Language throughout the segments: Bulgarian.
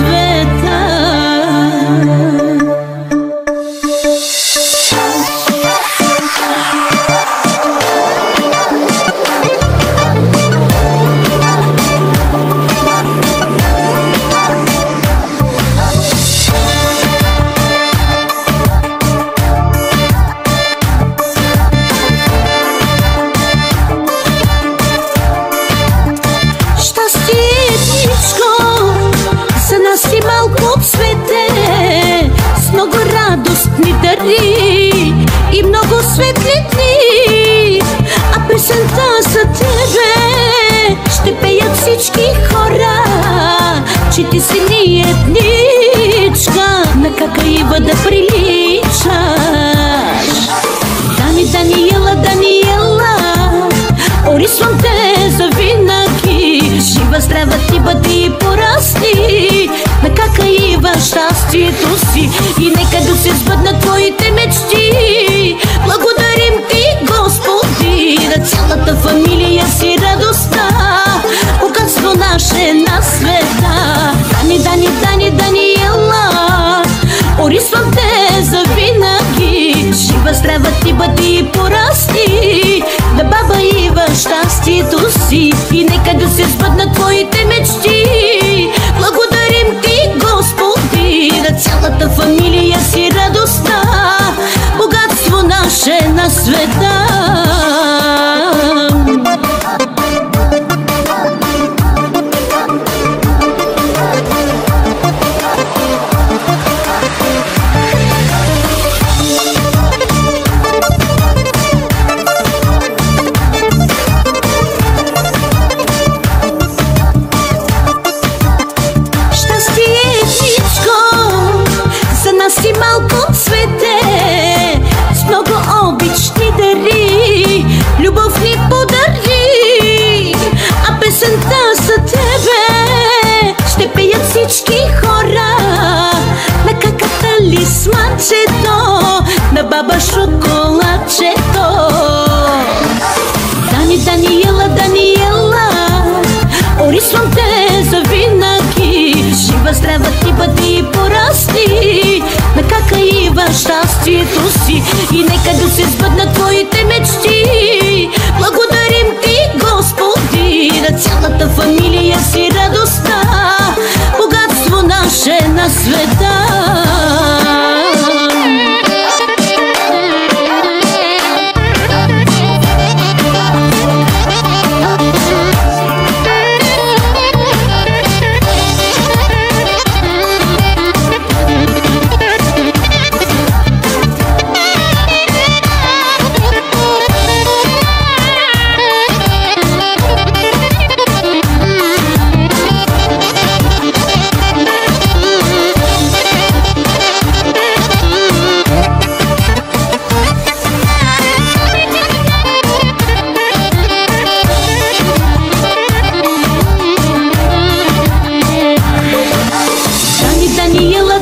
света. Си малко цвете с много радостни дари и много светли дни, а песента за тебе ще пеят всички хора, че ти си ни едничка, на какаива да приличаш. Даниела, Даниела, орисвам те завинаги, жива, здрава ти бъди и порасти, на какаива щастието си, и нека да се сбъднат твоите мечти. Благодарим ти, Господи, на цялата фамилия си радостта, богатство наше на света. Даниела, орисвам те завинаги, жива, здрава ти бъди и порасти, на баба Ива щастието си, и нека да се сбъднат твоите мечти. Благодарим ти, Господи, на цялата фамилия си радостта, богатство наше на света. Си малко цвете с много обични дари, любов ни подари, а песента за тебе ще пеят всички хора, на каката лисмачето, на баба шоколадчето. Даниела, орисвам те завинаги, жива, здрава ти бъди и порасти, на какаива щастието си, и нека да се сбъднат твоите мечти. Благодарим ти, Господи, на цялата фамилия си радостта, богатство наше на света.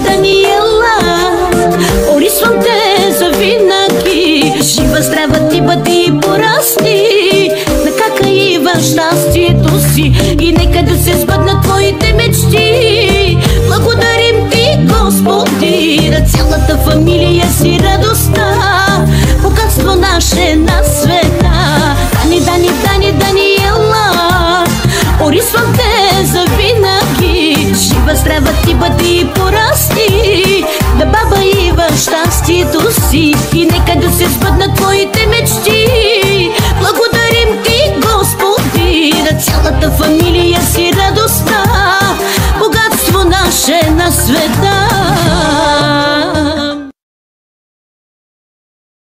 Даниела, орисвам те завинаги, жива, здрава ти бъди и порасти, на какаива щастието си, и нека да се сбъднат твоите мечти. Благодарим ти, Господи, на цялата фамилия си радостта,